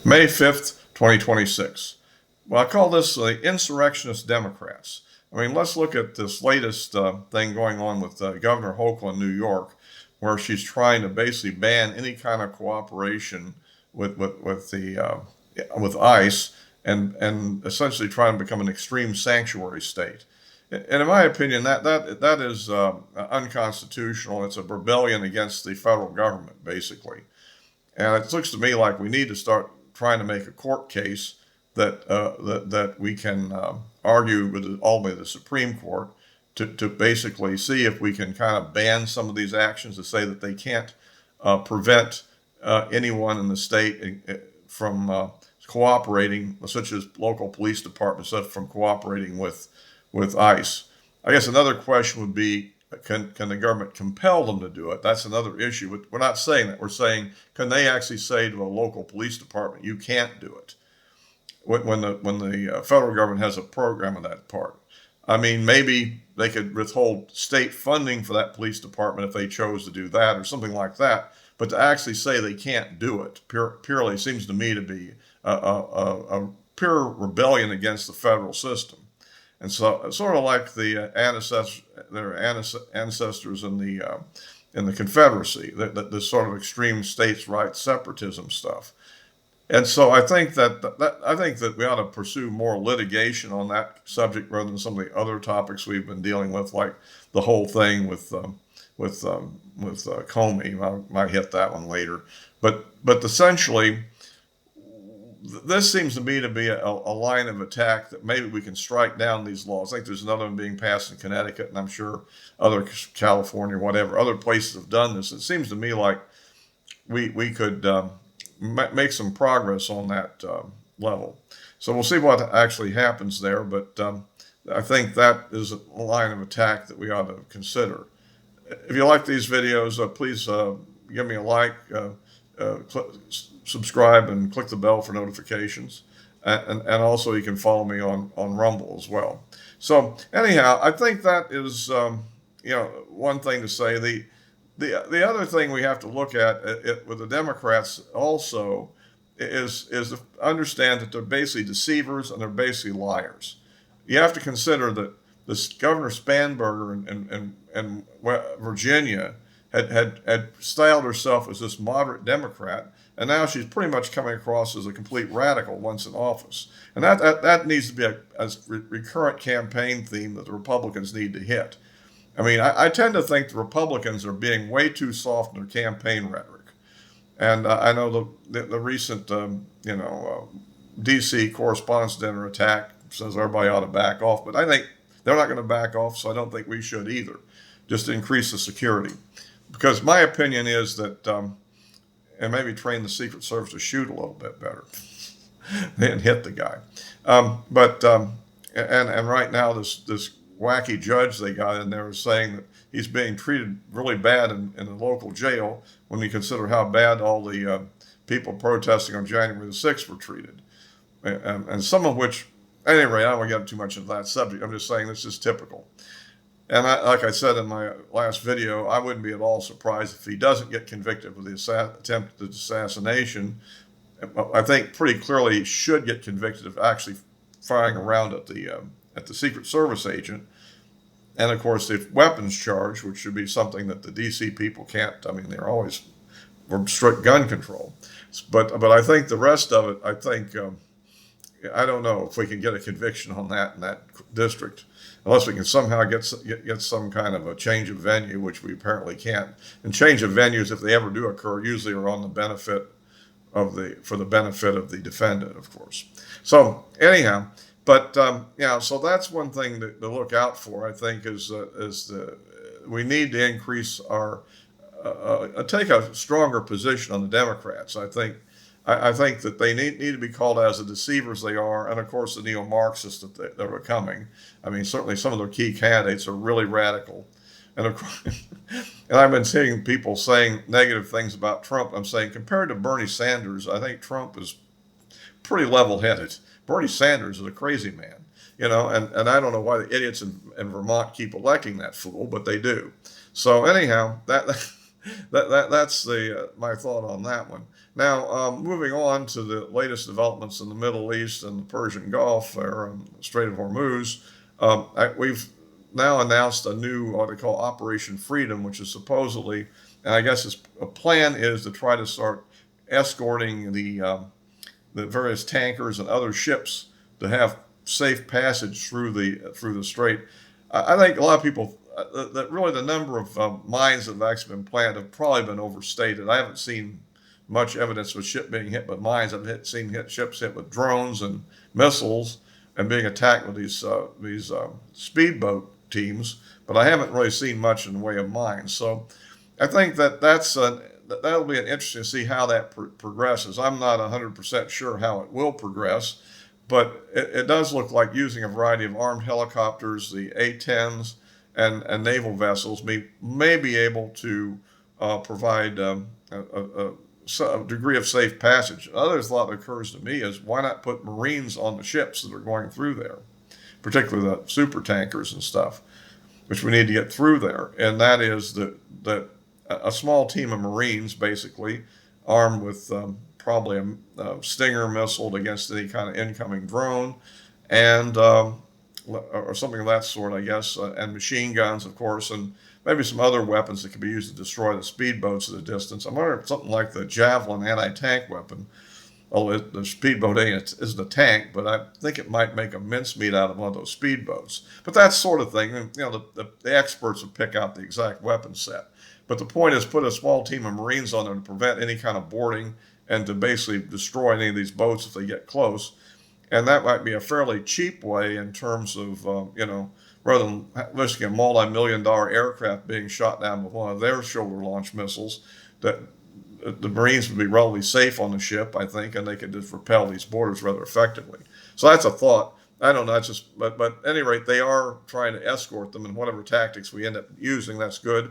May 5th, 2026. Well, I call this the Insurrectionist Democrats. I mean, let's look at this latest thing going on with Governor Hochul in New York, where she's trying to basically ban any kind of cooperation with ICE and essentially trying to become an extreme sanctuary state. And in my opinion, that is unconstitutional. It's a rebellion against the federal government, basically. And it looks to me like we need to start trying to make a court case that we can argue with ultimately the Supreme Court to basically see if we can kind of ban some of these actions, to say that they can't prevent anyone in the state from cooperating, such as local police departments, from cooperating with ICE. I guess another question would be, can the government compel them to do it? That's another issue. We're not saying that. We're saying, can they actually say to a local police department, you can't do it, when the federal government has a program of that part? I mean, maybe they could withhold state funding for that police department if they chose to do that, or something like that. But to actually say they can't do it purely seems to me to be a pure rebellion against the federal system. And so, sort of like their ancestors in the Confederacy, the sort of extreme states' rights separatism stuff. And so I think that we ought to pursue more litigation on that subject rather than some of the other topics we've been dealing with, like the whole thing with Comey. I might hit that one later, but essentially, this seems to me to be a line of attack that maybe we can strike down these laws. I think there's another one being passed in Connecticut, and I'm sure other California, whatever, other places have done this. It seems to me like we could make some progress on that level. So we'll see what actually happens there, but I think that is a line of attack that we ought to consider. If you like these videos, please give me a like, subscribe, and click the bell for notifications. And also you can follow me on Rumble as well. So anyhow, I think that is one thing to say. The other thing we have to look at with the Democrats also is to understand that they're basically deceivers and they're basically liars. You have to consider that this Governor Spanberger in Virginia had styled herself as this moderate Democrat, and now she's pretty much coming across as a complete radical once in office. And that needs to be a recurrent campaign theme that the Republicans need to hit. I mean, I tend to think the Republicans are being way too soft in their campaign rhetoric. And I know the recent, D.C. Correspondents' Dinner attack says everybody ought to back off, but I think they're not going to back off, so I don't think we should either, just to increase the security. Because my opinion is that, and maybe train the Secret Service to shoot a little bit better than hit the guy. And right now this wacky judge they got in there is saying that he's being treated really bad in a local jail when you consider how bad all the people protesting on January the 6th were treated. And some of which, anyway, I don't want to get too much into that subject. I'm just saying this is typical. And like I said in my last video, I wouldn't be at all surprised if he doesn't get convicted of the attempted assassination. I think pretty clearly he should get convicted of actually firing a round at the Secret Service agent. And of course, the weapons charge, which should be something that the D.C. people can't. I mean, they're always for strict gun control. But I think the rest of it, I don't know if we can get a conviction on that in that district, unless we can somehow get some kind of a change of venue, which we apparently can't. And change of venues, if they ever do occur, usually are on the benefit for the benefit of the defendant, of course. So anyhow, but so that's one thing to look out for. I think we need to increase take a stronger position on the Democrats. I think that they need to be called as the deceivers they are, and of course the neo-Marxists that they're becoming. I mean, certainly some of their key candidates are really radical, and of course, and I've been seeing people saying negative things about Trump. I'm saying, compared to Bernie Sanders, I think Trump is pretty level-headed. Bernie Sanders is a crazy man, and I don't know why the idiots in Vermont keep electing that fool, but they do. So anyhow, That's the my thought on that one. Now, moving on to the latest developments in the Middle East and the Persian Gulf, or Strait of Hormuz, we've now announced a new what they call Operation Freedom, which is supposedly, and I guess its a plan is to try to start escorting the various tankers and other ships to have safe passage through the strait. I think a lot of people that really the number of mines that have actually been planted have probably been overstated. I haven't seen much evidence of a ship being hit with mines. I've seen ships hit with drones and missiles and being attacked with these speedboat teams, but I haven't really seen much in the way of mines. So I think that'll be an interesting to see how that progresses. I'm not 100% sure how it will progress, but it does look like using a variety of armed helicopters, the A-10s, and naval vessels may be able to provide a degree of safe passage. Another thought that occurs to me is why not put Marines on the ships that are going through there, particularly the super tankers and stuff, which we need to get through there. And that is that a small team of Marines, basically armed with probably a Stinger missile against any kind of incoming drone, and or something of that sort, I guess, and machine guns, of course, and maybe some other weapons that could be used to destroy the speedboats at a distance. I'm wondering if something like the Javelin anti-tank weapon, although the speedboat isn't a tank, but I think it might make a mincemeat out of one of those speedboats. But that sort of thing, you know, the experts would pick out the exact weapon set. But the point is, put a small team of Marines on there to prevent any kind of boarding and to basically destroy any of these boats if they get close. And that might be a fairly cheap way in terms of, rather than risking a multi-million-dollar aircraft being shot down with one of their shoulder-launched missiles, that the Marines would be relatively safe on the ship, I think, and they could just repel these boarders rather effectively. So that's a thought. I don't know. It's just, but at any rate, they are trying to escort them, and whatever tactics we end up using, that's good.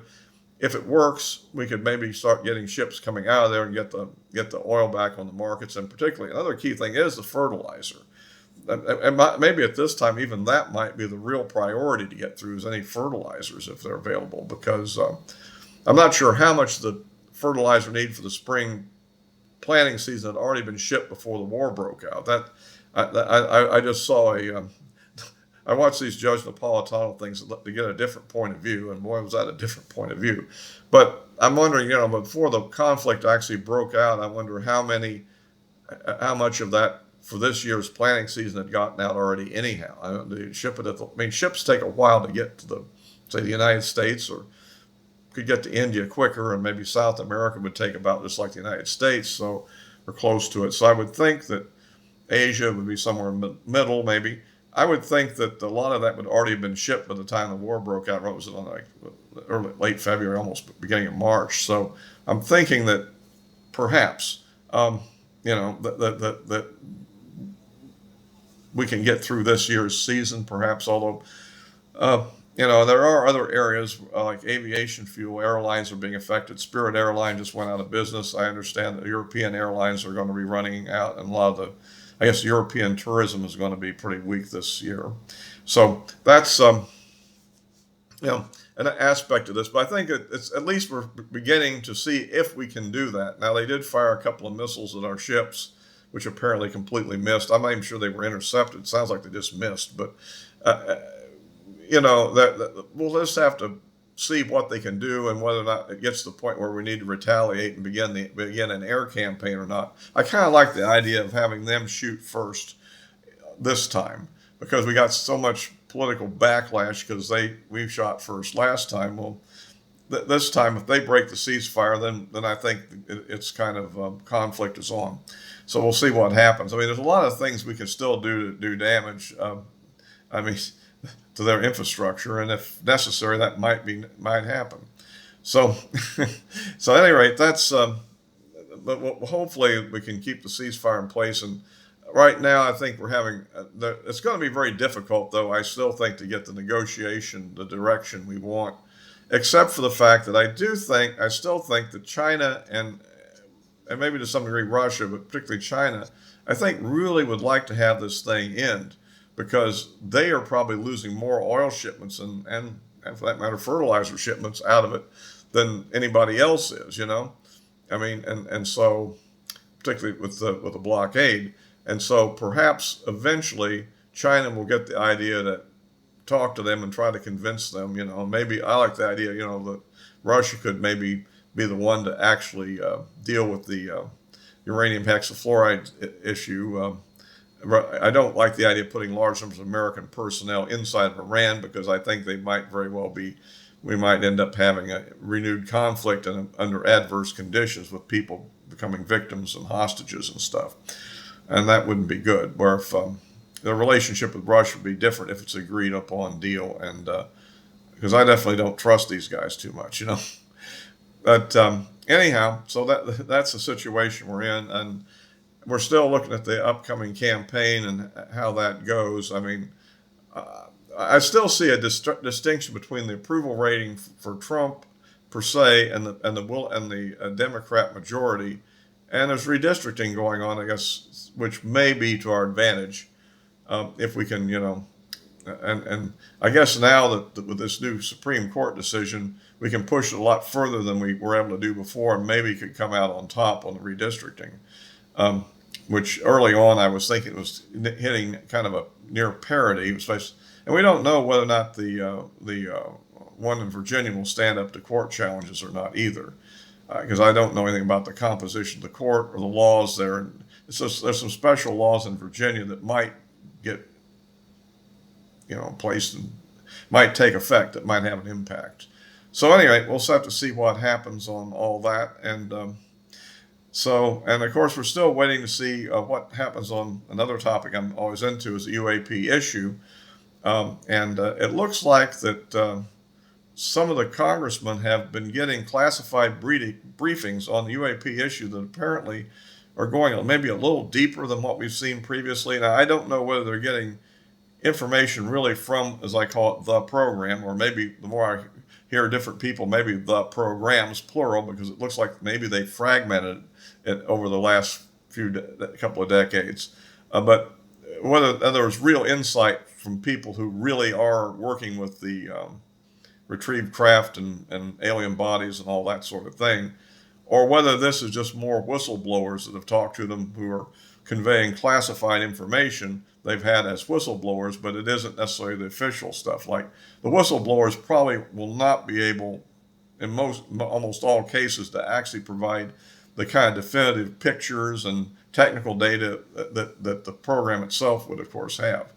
If it works, we could maybe start getting ships coming out of there and get the oil back on the markets. And particularly, another key thing is the fertilizer. And maybe at this time, even that might be the real priority to get through is any fertilizers if they're available, because I'm not sure how much the fertilizer need for the spring planting season had already been shipped before the war broke out. I just saw I watched these Judge Napolitano things to get a different point of view, and boy, was that a different point of view. But I'm wondering, before the conflict actually broke out, I wonder how much of that for this year's planting season had gotten out already anyhow. Ships take a while to get to the United States, or could get to India quicker, and maybe South America would take about just like the United States, so we're close to it. So I would think that Asia would be somewhere in the middle, maybe. I would think that a lot of that would already have been shipped by the time the war broke out. What was it, on late February, almost beginning of March? So I'm thinking that perhaps, that we can get through this year's season, perhaps. Although, there are other areas like aviation fuel. Airlines are being affected. Spirit Airline just went out of business. I understand that European airlines are going to be running out, and a lot of I guess European tourism is going to be pretty weak this year. So that's an aspect of this. But I think it's at least we're beginning to see if we can do that. Now, they did fire a couple of missiles at our ships, which apparently completely missed. I'm not even sure they were intercepted. It sounds like they just missed. But, we'll just have to see what they can do and whether or not it gets to the point where we need to retaliate and begin an air campaign or not. I kind of like the idea of having them shoot first this time, because we got so much political backlash because we shot first last time. Well, this time, if they break the ceasefire, then I think it's kind of conflict is on. So we'll see what happens. I mean, there's a lot of things we can still do to do damage. To their infrastructure, and if necessary, that might happen. So, so at any rate, that's. But hopefully, we can keep the ceasefire in place. And right now, I think we're having. It's going to be very difficult, though. I still think to get the negotiation the direction we want, except for the fact that I still think that China and maybe to some degree Russia, but particularly China, I think really would like to have this thing end, because they are probably losing more oil shipments and for that matter, fertilizer shipments out of it than anybody else is, you know? I mean, and so, particularly with the blockade. And so perhaps eventually China will get the idea to talk to them and try to convince them, you know, maybe I like the idea, you know, that Russia could maybe be the one to actually deal with the uranium hexafluoride issue. I don't like the idea of putting large numbers of American personnel inside of Iran, because I think they might very well be, we might end up having a renewed conflict and under adverse conditions with people becoming victims and hostages and stuff. And that wouldn't be good. Where if the relationship with Russia would be different if it's agreed upon deal, and because I definitely don't trust these guys too much, you know. But anyhow, so that's the situation we're in, and we're still looking at the upcoming campaign and how that goes. I mean, I still see a distinction between the approval rating for Trump per se and the Democrat majority, and there's redistricting going on, I guess, which may be to our advantage if we can, you know, and I guess now that with this new Supreme Court decision, we can push it a lot further than we were able to do before, and maybe could come out on top on the redistricting. Which early on I was thinking it was hitting kind of a near parity, and we don't know whether or not the one in Virginia will stand up to court challenges or not either, because I don't know anything about the composition of the court or the laws there. And there's some special laws in Virginia that might get, you know, placed and might take effect, that might have an impact. So anyway, we'll just have to see what happens on all that, and of course, we're still waiting to see what happens on another topic I'm always into, is the UAP issue. It looks like that some of the congressmen have been getting classified briefings on the UAP issue that apparently are going maybe a little deeper than what we've seen previously. Now, I don't know whether they're getting information really from, as I call it, the program, or maybe the more I hear different people, maybe the programs, plural, because it looks like maybe they fragmented it over the last couple of decades. But whether there was real insight from people who really are working with the retrieved craft and alien bodies and all that sort of thing, or whether this is just more whistleblowers that have talked to them who are conveying classified information they've had as whistleblowers, but it isn't necessarily the official stuff. Like, the whistleblowers probably will not be able, in almost all cases, to actually provide the kind of definitive pictures and technical data that the program itself would, of course, have,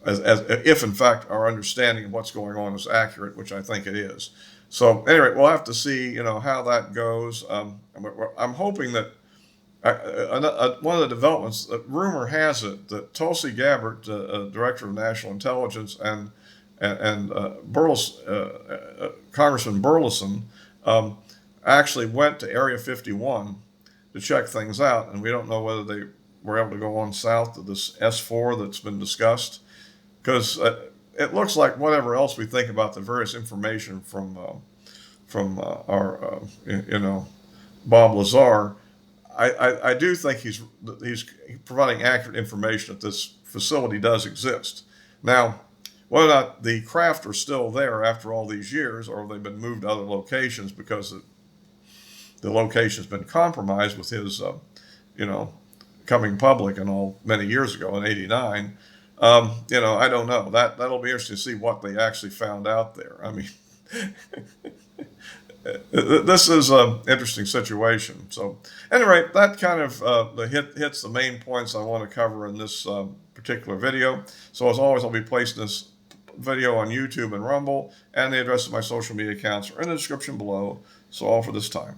as if in fact our understanding of what's going on is accurate, which I think it is. So anyway, we'll have to see, you know, how that goes. I'm hoping that one of the developments, rumor has it that Tulsi Gabbard, Director of National Intelligence, and Congressman Burleson actually went to Area 51 to check things out, and we don't know whether they were able to go on south to this S4 that's been discussed, because it looks like whatever else we think about the various information from our you know, Bob Lazar, I do think he's providing accurate information that this facility does exist. Now, whether or not the craft are still there after all these years, or they've been moved to other locations because the location's been compromised with his, you know, coming public and all many years ago in '89, you know, I don't know. That'll be interesting to see what they actually found out there. I mean, this is an interesting situation. So, anyway, that kind of hits the main points I want to cover in this particular video. So, as always, I'll be placing this video on YouTube and Rumble, and the address of my social media accounts are in the description below. So, all for this time.